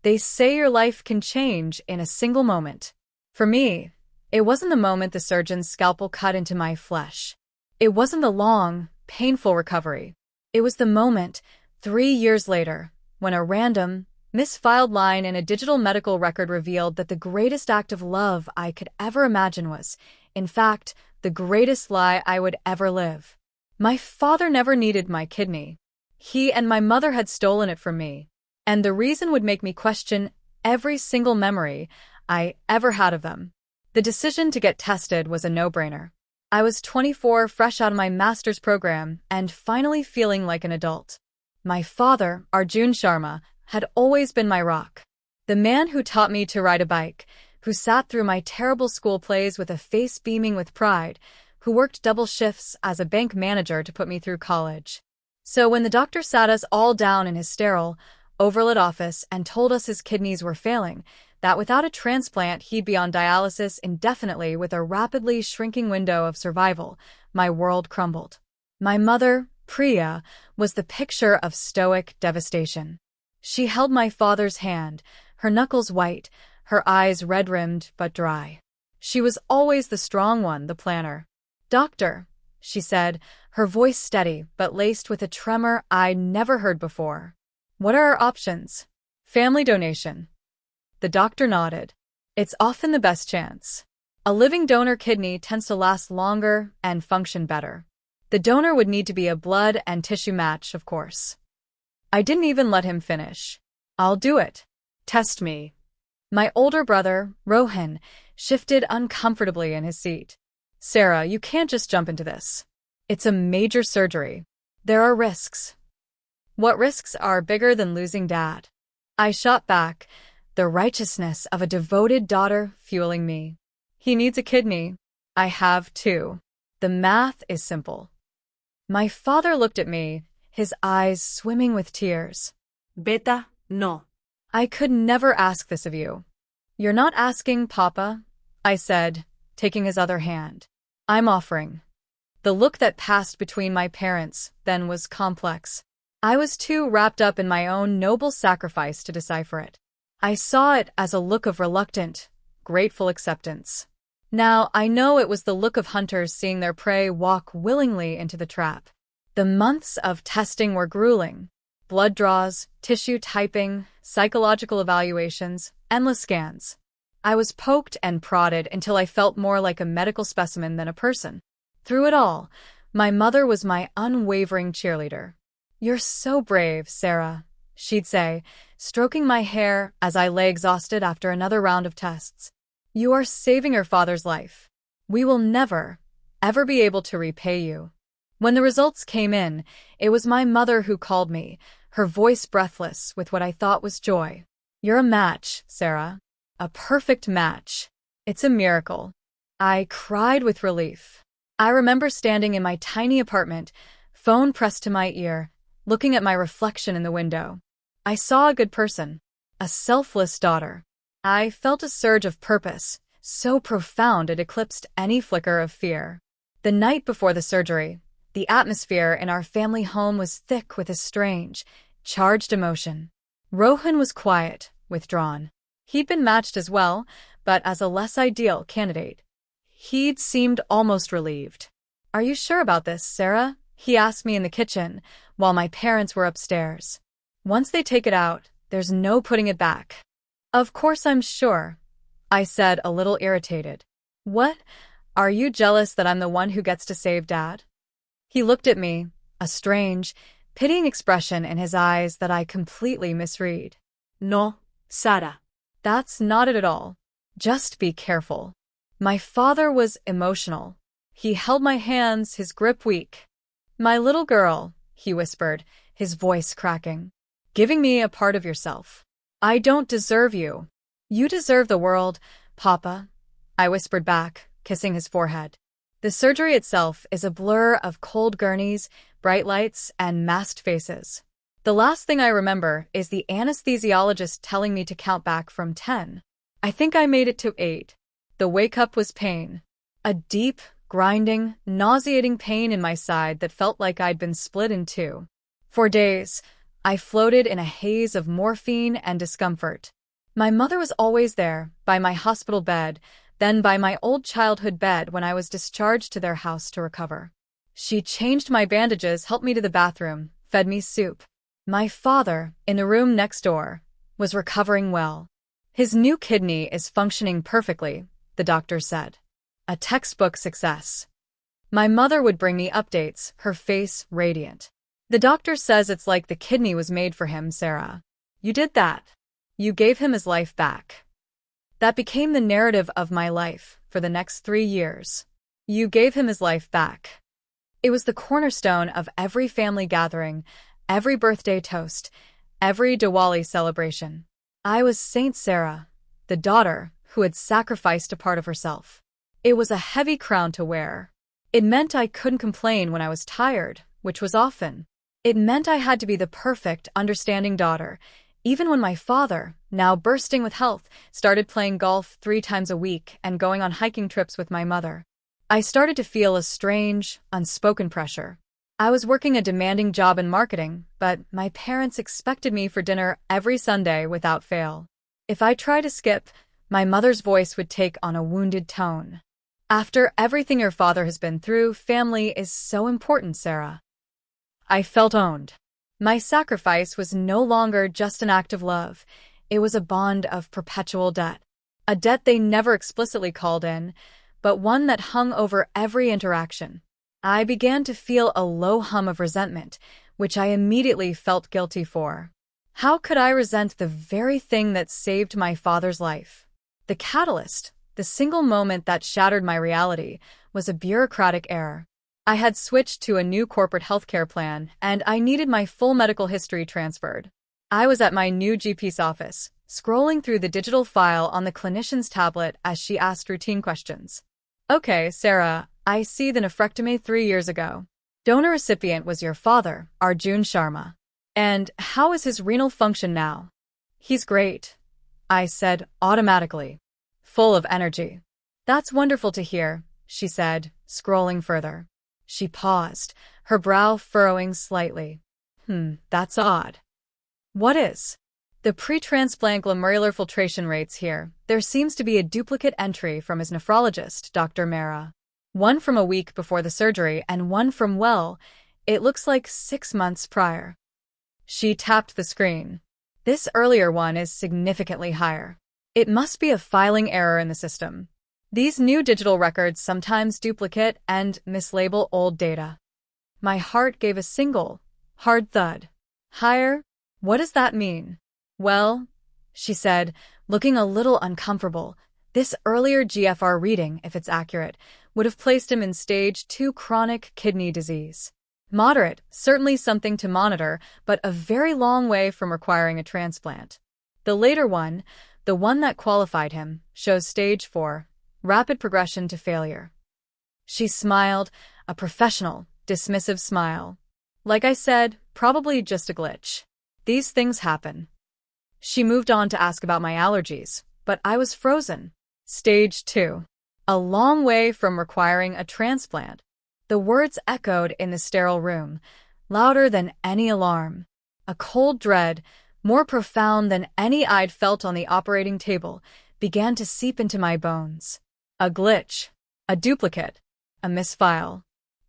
They say your life can change in a single moment. For me, it wasn't the moment the surgeon's scalpel cut into my flesh. It wasn't the long, painful recovery. It was the moment, 3 years later, when a random, misfiled line in a digital medical record revealed that the greatest act of love I could ever imagine was, in fact, the greatest lie I would ever live. My father never needed my kidney. He and my mother had stolen it from me. And the reason would make me question every single memory I ever had of them. The decision to get tested was a no-brainer. I was 24, fresh out of my master's program, and finally feeling like an adult. My father, Arjun Sharma, had always been my rock. The man who taught me to ride a bike, who sat through my terrible school plays with a face beaming with pride, who worked double shifts as a bank manager to put me through college. So when the doctor sat us all down in his sterile, overlit office and told us his kidneys were failing, that without a transplant he'd be on dialysis indefinitely with a rapidly shrinking window of survival, my world crumbled. My mother, Priya, was the picture of stoic devastation. She held my father's hand, her knuckles white, her eyes red-rimmed but dry. She was always the strong one, the planner. "Doctor," she said, her voice steady but laced with a tremor I'd never heard before. "What are our options?" "Family donation." The doctor nodded. "It's often the best chance. A living donor kidney tends to last longer and function better. The donor would need to be a blood and tissue match, of course." I didn't even let him finish. "I'll do it. Test me." My older brother, Rohan, shifted uncomfortably in his seat. "Sarah, you can't just jump into this. It's a major surgery. There are risks." "What risks are bigger than losing Dad?" I shot back, the righteousness of a devoted daughter fueling me. "He needs a kidney. I have two. The math is simple." My father looked at me, his eyes swimming with tears. Beta, no. "I could never ask this of you." "You're not asking, Papa," I said, taking his other hand. "I'm offering." The look that passed between my parents then was complex. I was too wrapped up in my own noble sacrifice to decipher it. I saw it as a look of reluctant, grateful acceptance. Now I know it was the look of hunters seeing their prey walk willingly into the trap. The months of testing were grueling. Blood draws, tissue typing, psychological evaluations, endless scans. I was poked and prodded until I felt more like a medical specimen than a person. Through it all, my mother was my unwavering cheerleader. "You're so brave, Sarah," she'd say, stroking my hair as I lay exhausted after another round of tests. "You are saving your father's life. We will never, ever be able to repay you." When the results came in, it was my mother who called me, her voice breathless with what I thought was joy. "You're a match, Sarah. A perfect match. It's a miracle." I cried with relief. I remember standing in my tiny apartment, phone pressed to my ear, looking at my reflection in the window. I saw a good person, a selfless daughter. I felt a surge of purpose, so profound it eclipsed any flicker of fear. The night before the surgery, the atmosphere in our family home was thick with a strange, charged emotion. Rohan was quiet, withdrawn. He'd been matched as well, but as a less ideal candidate. He'd seemed almost relieved. "Are you sure about this, Sarah?" he asked me in the kitchen, while my parents were upstairs. "Once they take it out, there's no putting it back." "Of course I'm sure," I said, a little irritated. "What? Are you jealous that I'm the one who gets to save Dad?" He looked at me, a strange, pitying expression in his eyes that I completely misread. No, Sarah. "That's not it at all. Just be careful." My father was emotional. He held my hands, his grip weak. "My little girl," he whispered, his voice cracking, "giving me a part of yourself. I don't deserve you." "You deserve the world, Papa," I whispered back, kissing his forehead. The surgery itself is a blur of cold gurneys, bright lights, and masked faces. The last thing I remember is the anesthesiologist telling me to count back from 10. I think I made it to 8. The wake-up was pain. A deep, grinding, nauseating pain in my side that felt like I'd been split in two. For days, I floated in a haze of morphine and discomfort. My mother was always there, by my hospital bed, then by my old childhood bed when I was discharged to their house to recover. She changed my bandages, helped me to the bathroom, fed me soup. My father, in the room next door, was recovering well. His new kidney is functioning perfectly, the doctor said. A textbook success. My mother would bring me updates, her face radiant. The doctor says it's like the kidney was made for him, Sarah. You did that. You gave him his life back. That became the narrative of my life for the next 3 years. You gave him his life back. It was the cornerstone of every family gathering, every birthday toast, every Diwali celebration. I was Saint Sarah, the daughter who had sacrificed a part of herself. It was a heavy crown to wear. It meant I couldn't complain when I was tired, which was often. It meant I had to be the perfect, understanding daughter, even when my father, now bursting with health, started playing golf 3 times a week and going on hiking trips with my mother. I started to feel a strange, unspoken pressure. I was working a demanding job in marketing, but my parents expected me for dinner every Sunday without fail. If I tried to skip, my mother's voice would take on a wounded tone. After everything your father has been through, family is so important, Sarah. I felt owned. My sacrifice was no longer just an act of love. It was a bond of perpetual debt. A debt they never explicitly called in, but one that hung over every interaction. I began to feel a low hum of resentment, which I immediately felt guilty for. How could I resent the very thing that saved my father's life? The catalyst, the single moment that shattered my reality, was a bureaucratic error. I had switched to a new corporate healthcare plan, and I needed my full medical history transferred. I was at my new GP's office, scrolling through the digital file on the clinician's tablet as she asked routine questions. Okay, Sarah, I see the nephrectomy 3 years ago. Donor recipient was your father, Arjun Sharma. And how is his renal function now? He's great, I said automatically, full of energy. That's wonderful to hear, she said, scrolling further. She paused, her brow furrowing slightly. That's odd. What is? The pre-transplant glomerular filtration rates here. There seems to be a duplicate entry from his nephrologist, Dr. Mehra. One from a week before the surgery and one from, well, it looks like 6 months prior. She tapped the screen. This earlier one is significantly higher. It must be a filing error in the system. These new digital records sometimes duplicate and mislabel old data. My heart gave a single, hard thud. Higher? What does that mean? Well, she said, looking a little uncomfortable, this earlier GFR reading, if it's accurate, would have placed him in stage 2 chronic kidney disease. Moderate, certainly something to monitor, but a very long way from requiring a transplant. The later one, the one that qualified him, shows stage 4, rapid progression to failure. She smiled, a professional, dismissive smile. Like I said, probably just a glitch. These things happen. She moved on to ask about my allergies, but I was frozen. Stage 2. A long way from requiring a transplant. The words echoed in the sterile room, louder than any alarm. A cold dread, more profound than any I'd felt on the operating table, began to seep into my bones. A glitch. A duplicate. A misfile.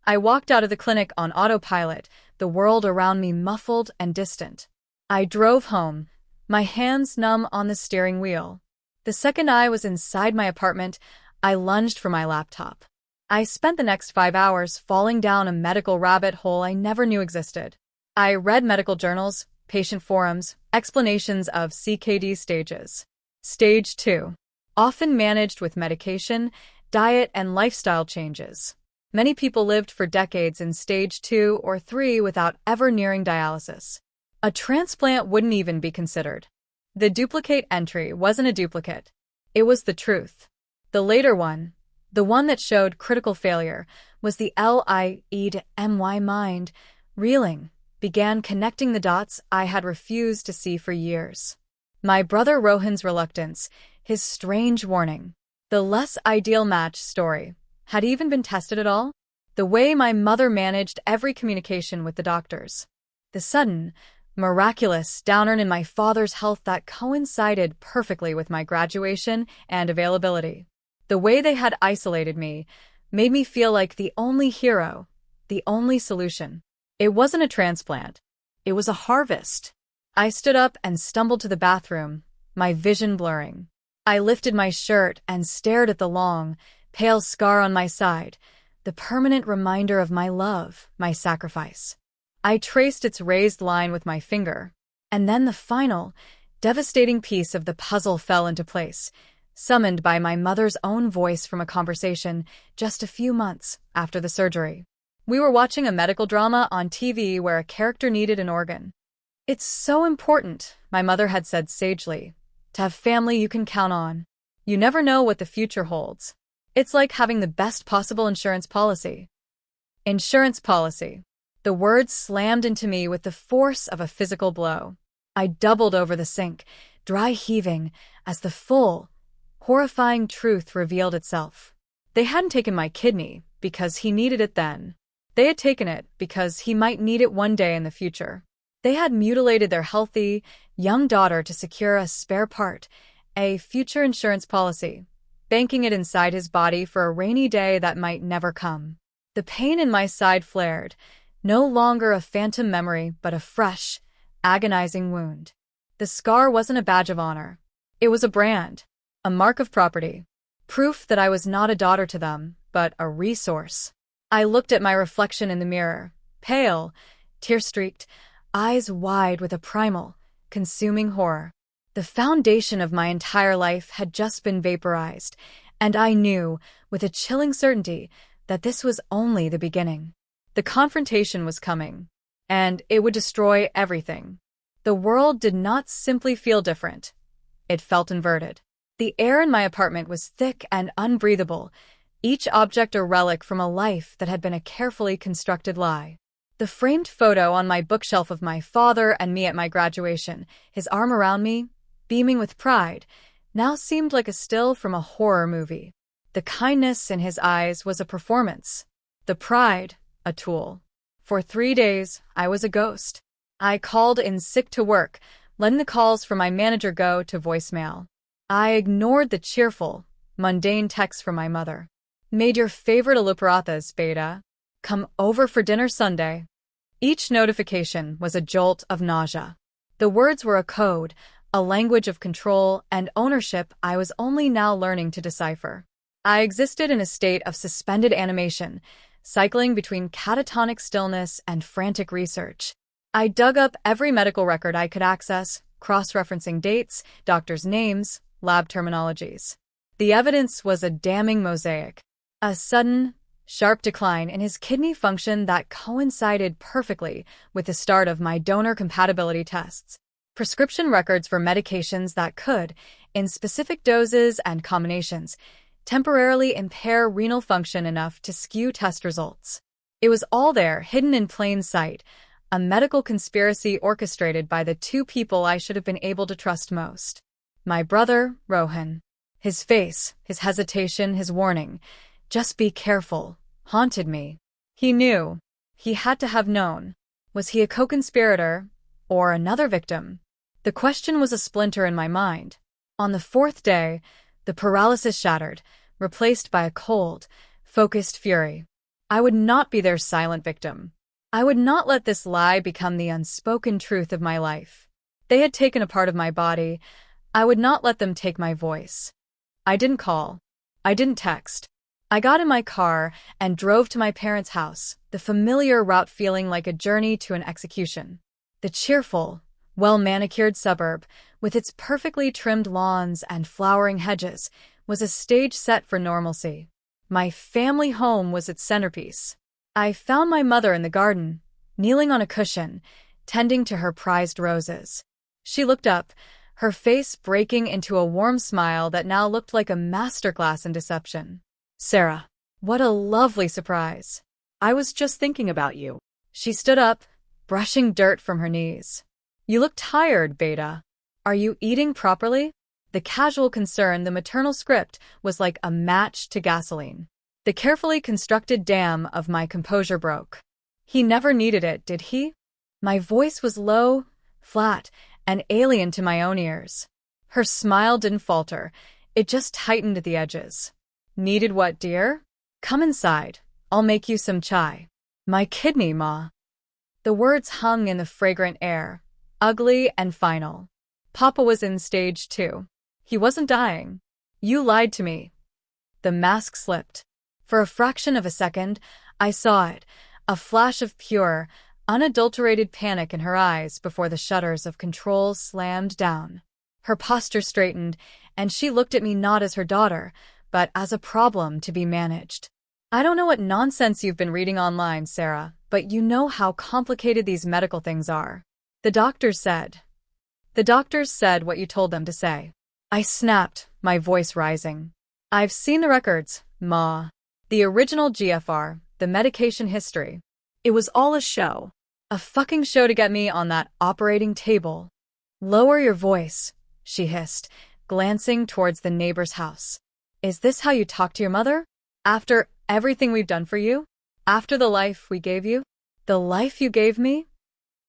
I walked out of the clinic on autopilot, the world around me muffled and distant. I drove home, my hands numb on the steering wheel. The second I was inside my apartment, I lunged for my laptop. I spent the next 5 hours falling down a medical rabbit hole I never knew existed. I read medical journals, patient forums, explanations of CKD stages. Stage 2. Often managed with medication, diet, and lifestyle changes. Many people lived for decades in stage 2 or 3 without ever nearing dialysis. A transplant wouldn't even be considered. The duplicate entry wasn't a duplicate. It was the truth. The later one, the one that showed critical failure, was the LIE-MY mind, reeling, began connecting the dots I had refused to see for years. My brother Rohan's reluctance, his strange warning, the less ideal match story, had even been tested at all? The way my mother managed every communication with the doctors. The sudden, miraculous downturn in my father's health that coincided perfectly with my graduation and availability. The way they had isolated me made me feel like the only hero, the only solution. It wasn't a transplant. It was a harvest. I stood up and stumbled to the bathroom, my vision blurring. I lifted my shirt and stared at the long, pale scar on my side, the permanent reminder of my love, my sacrifice. I traced its raised line with my finger, and then the final, devastating piece of the puzzle fell into place, summoned by my mother's own voice from a conversation just a few months after the surgery. We were watching a medical drama on TV where a character needed an organ. "It's so important," my mother had said sagely, "to have family you can count on. You never know what the future holds. It's like having the best possible insurance policy." Insurance policy. The words slammed into me with the force of a physical blow. I doubled over the sink, dry heaving, as the full, horrifying truth revealed itself. They hadn't taken my kidney because he needed it then. They had taken it because he might need it one day in the future. They had mutilated their healthy, young daughter to secure a spare part, a future insurance policy, banking it inside his body for a rainy day that might never come. The pain in my side flared, no longer a phantom memory but a fresh, agonizing wound. The scar wasn't a badge of honor. It was a brand, a mark of property, proof that I was not a daughter to them, but a resource. I looked at my reflection in the mirror, pale, tear-streaked, eyes wide with a primal, consuming horror. The foundation of my entire life had just been vaporized, and I knew, with a chilling certainty, that this was only the beginning. The confrontation was coming, and it would destroy everything. The world did not simply feel different. It felt inverted. The air in my apartment was thick and unbreathable, each object a relic from a life that had been a carefully constructed lie. The framed photo on my bookshelf of my father and me at my graduation, his arm around me, beaming with pride, now seemed like a still from a horror movie. The kindness in his eyes was a performance, the pride a tool. For 3 days, I was a ghost. I called in sick to work, letting the calls from my manager go to voicemail. I ignored the cheerful, mundane texts from my mother. "Made your favorite aluparathas, Beta. Come over for dinner Sunday." Each notification was a jolt of nausea. The words were a code, a language of control and ownership I was only now learning to decipher. I existed in a state of suspended animation, cycling between catatonic stillness and frantic research. I dug up every medical record I could access, cross-referencing dates, doctors' names, lab terminologies. The evidence was a damning mosaic. A sudden, sharp decline in his kidney function that coincided perfectly with the start of my donor compatibility tests. Prescription records for medications that could, in specific doses and combinations, temporarily impair renal function enough to skew test results. It was all there, hidden in plain sight, a medical conspiracy orchestrated by the two people I should have been able to trust most. My brother, Rohan. His face, his hesitation, his warning, "Just be careful," haunted me. He knew. He had to have known. Was he a co-conspirator, or another victim? The question was a splinter in my mind. On the 4th day, the paralysis shattered, replaced by a cold, focused fury. I would not be their silent victim. I would not let this lie become the unspoken truth of my life. They had taken a part of my body. I would not let them take my voice. I didn't call. I didn't text. I got in my car and drove to my parents' house, the familiar route feeling like a journey to an execution. The cheerful, well-manicured suburb, with its perfectly trimmed lawns and flowering hedges, was a stage set for normalcy. My family home was its centerpiece. I found my mother in the garden, kneeling on a cushion, tending to her prized roses. She looked up, her face breaking into a warm smile that now looked like a masterclass in deception. "Sarah, what a lovely surprise. I was just thinking about you." She stood up, brushing dirt from her knees. "You look tired, Beta. Are you eating properly?" The casual concern, the maternal script, was like a match to gasoline. The carefully constructed dam of my composure broke. "He never needed it, did he?" My voice was low, flat, and alien to my own ears. Her smile didn't falter, it just tightened at the edges. Needed what, dear? Come inside, I'll make you some chai. My kidney, Ma. The words hung in the fragrant air, ugly and final. Papa was in stage 2. He wasn't dying. You lied to me. The mask slipped. For a fraction of a second, I saw it, a flash of pure, unadulterated panic in her eyes before the shutters of control slammed down. Her posture straightened, and she looked at me not as her daughter, but as a problem to be managed. I don't know what nonsense you've been reading online, Sarah, but you know how complicated these medical things are. The doctors said what you told them to say. I snapped, my voice rising. I've seen the records, Ma. The original GFR, the medication history. It was all a show. A fucking show to get me on that operating table. Lower your voice, she hissed, glancing towards the neighbor's house. Is this how you talk to your mother? After everything we've done for you? After the life we gave you? The life you gave me?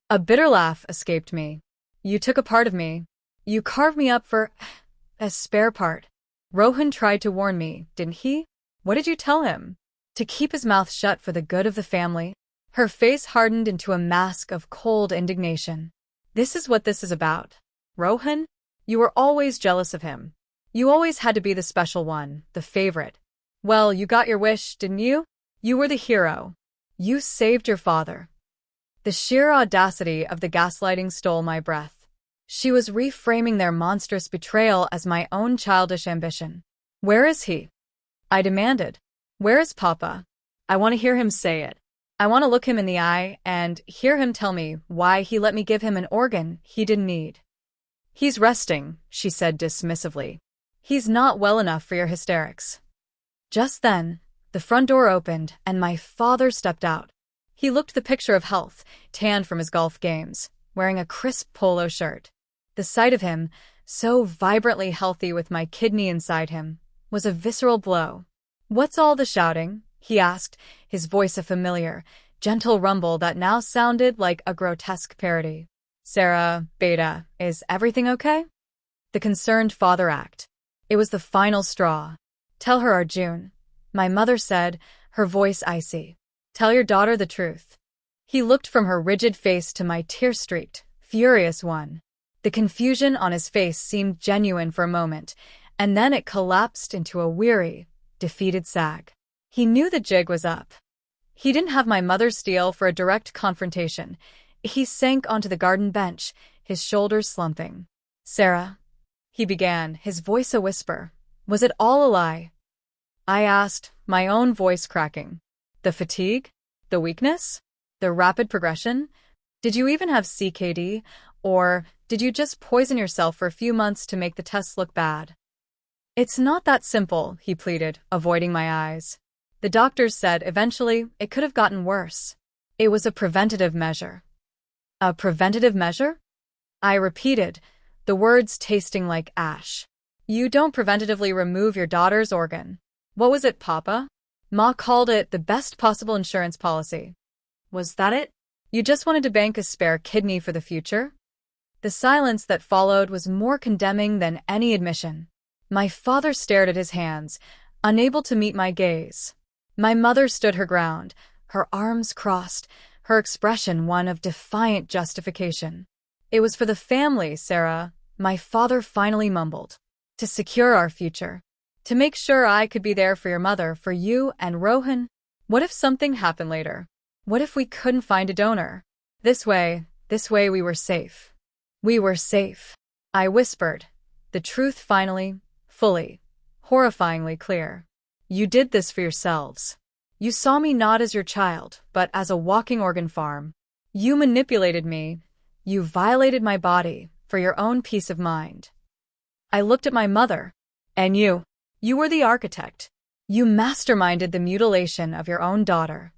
A bitter laugh escaped me. You took a part of me. You carved me up for a spare part. Rohan tried to warn me, didn't he? What did you tell him? To keep his mouth shut for the good of the family? Her face hardened into a mask of cold indignation. This is what this is about. Rohan? You were always jealous of him. You always had to be the special one, the favorite. Well, you got your wish, didn't you? You were the hero. You saved your father. The sheer audacity of the gaslighting stole my breath. She was reframing their monstrous betrayal as my own childish ambition. Where is he? I demanded. Where is Papa? I want to hear him say it. I want to look him in the eye and hear him tell me why he let me give him an organ he didn't need. He's resting, she said dismissively. He's not well enough for your hysterics. Just then, the front door opened and my father stepped out. He looked the picture of health, tanned from his golf games, wearing a crisp polo shirt. The sight of him, so vibrantly healthy with my kidney inside him, was a visceral blow. What's all the shouting? He asked, his voice a familiar, gentle rumble that now sounded like a grotesque parody. Sarah, Beta, is everything okay? The concerned father acted. It was the final straw. Tell her, Arjun. My mother said, her voice icy. Tell your daughter the truth. He looked from her rigid face to my tear-streaked, furious one. The confusion on his face seemed genuine for a moment, and then it collapsed into a weary, defeated sag. He knew the jig was up. He didn't have my mother's steel for a direct confrontation. He sank onto the garden bench, his shoulders slumping. Sarah, he began, his voice a whisper. Was it all a lie? I asked, my own voice cracking. The fatigue? The weakness? The rapid progression? Did you even have CKD? Or did you just poison yourself for a few months to make the tests look bad? It's not that simple, he pleaded, avoiding my eyes. The doctors said eventually it could have gotten worse. It was a preventative measure. A preventative measure? I repeated, the words tasting like ash. You don't preventatively remove your daughter's organ. What was it, Papa? Ma called it the best possible insurance policy. Was that it? You just wanted to bank a spare kidney for the future? The silence that followed was more condemning than any admission. My father stared at his hands, unable to meet my gaze. My mother stood her ground, her arms crossed, her expression one of defiant justification. It was for the family, Sarah, my father finally mumbled. To secure our future. To make sure I could be there for your mother, for you and Rohan. What if something happened later? What if we couldn't find a donor? This way we were safe. We were safe. I whispered, the truth finally, fully, horrifyingly clear. You did this for yourselves. You saw me not as your child, but as a walking organ farm. You manipulated me. You violated my body for your own peace of mind. I looked at my mother. And you were the architect. You masterminded the mutilation of your own daughter.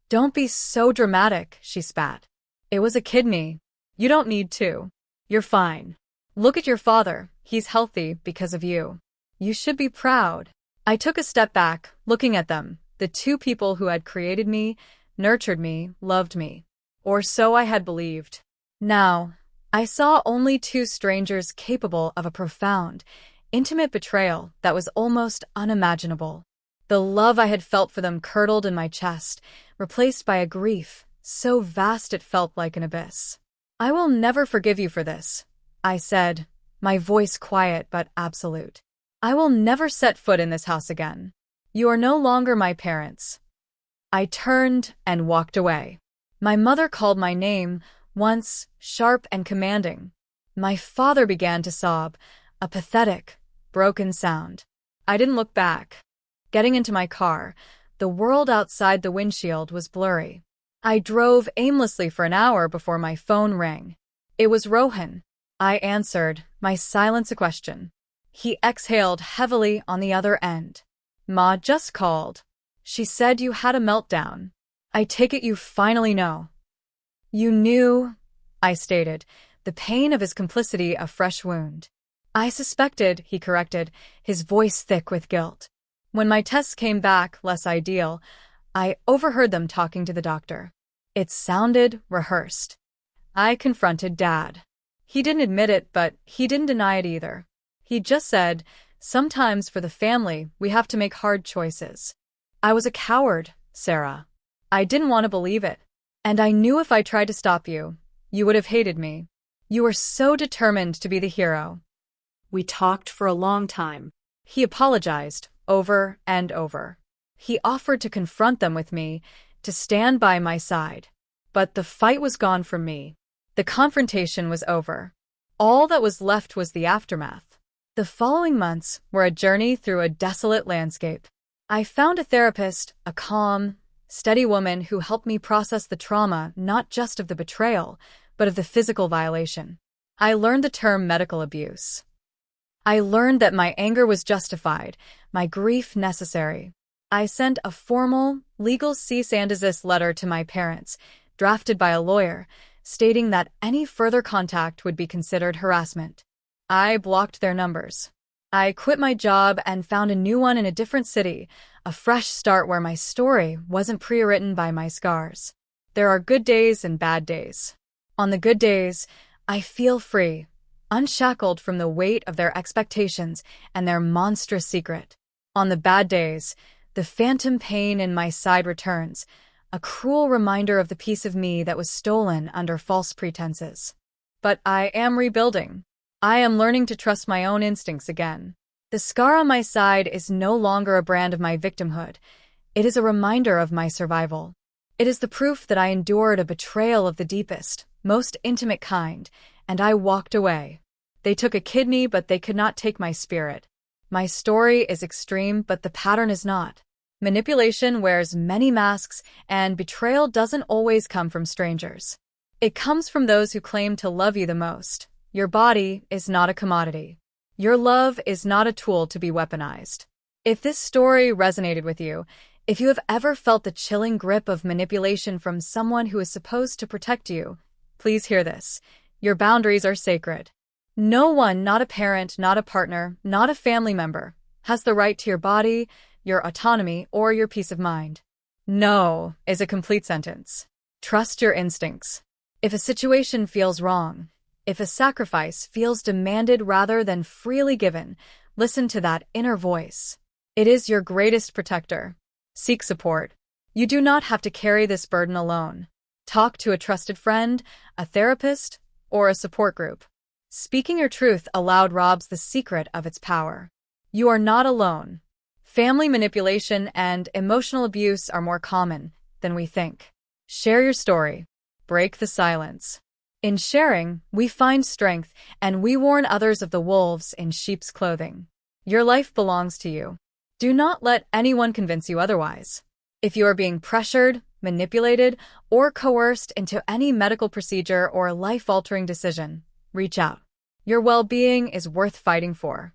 Don't be so dramatic, she spat. It was a kidney. You don't need to. You're fine. Look at your father. He's healthy because of you. You should be proud. I took a step back, looking at them, the two people who had created me, nurtured me, loved me. Or so I had believed. Now, I saw only two strangers capable of a profound, intimate betrayal that was almost unimaginable. The love I had felt for them curdled in my chest, replaced by a grief so vast it felt like an abyss. "I will never forgive you for this," I said, my voice quiet but absolute. "I will never set foot in this house again. You are no longer my parents." I turned and walked away. My mother called my name, once sharp and commanding. My father began to sob, a pathetic, broken sound. I didn't look back. Getting into my car, the world outside the windshield was blurry. I drove aimlessly for an hour before my phone rang. It was Rohan. I answered, my silence a question. He exhaled heavily on the other end. "Ma just called. She said you had a meltdown. I take it you finally know." "You knew," I stated, the pain of his complicity a fresh wound. "I suspected," he corrected, his voice thick with guilt. When my tests came back less ideal, I overheard them talking to the doctor. It sounded rehearsed. I confronted Dad. He didn't admit it, but he didn't deny it either. He just said, "Sometimes for the family, we have to make hard choices." I was a coward, Sarah. I didn't want to believe it. And I knew if I tried to stop you, you would have hated me. You were so determined to be the hero. We talked for a long time. He apologized, over and over. He offered to confront them with me, to stand by my side. But the fight was gone from me. The confrontation was over. All that was left was the aftermath. The following months were a journey through a desolate landscape. I found a therapist, a calm, steady woman who helped me process the trauma not just of the betrayal, but of the physical violation. I learned the term medical abuse. I learned that my anger was justified, my grief necessary. I sent a formal, legal cease and desist letter to my parents, drafted by a lawyer, stating that any further contact would be considered harassment. I blocked their numbers. I quit my job and found a new one in a different city, a fresh start where my story wasn't pre-written by my scars. There are good days and bad days. On the good days, I feel free, unshackled from the weight of their expectations and their monstrous secret. On the bad days, the phantom pain in my side returns, a cruel reminder of the piece of me that was stolen under false pretenses. But I am rebuilding. I am learning to trust my own instincts again. The scar on my side is no longer a brand of my victimhood. It is a reminder of my survival. It is the proof that I endured a betrayal of the deepest, most intimate kind, and I walked away. They took a kidney, but they could not take my spirit. My story is extreme, but the pattern is not. Manipulation wears many masks, and betrayal doesn't always come from strangers. It comes from those who claim to love you the most. Your body is not a commodity. Your love is not a tool to be weaponized. If this story resonated with you, if you have ever felt the chilling grip of manipulation from someone who is supposed to protect you, please hear this. Your boundaries are sacred. No one, not a parent, not a partner, not a family member, has the right to your body, your autonomy, or your peace of mind. No is a complete sentence. Trust your instincts. If a situation feels wrong, if a sacrifice feels demanded rather than freely given, listen to that inner voice. It is your greatest protector. Seek support. You do not have to carry this burden alone. Talk to a trusted friend, a therapist, or a support group. Speaking your truth aloud robs the secret of its power. You are not alone. Family manipulation and emotional abuse are more common than we think. Share your story. Break the silence. In sharing, we find strength, and we warn others of the wolves in sheep's clothing. Your life belongs to you. Do not let anyone convince you otherwise. If you are being pressured, manipulated, or coerced into any medical procedure or life-altering decision, reach out. Your well-being is worth fighting for.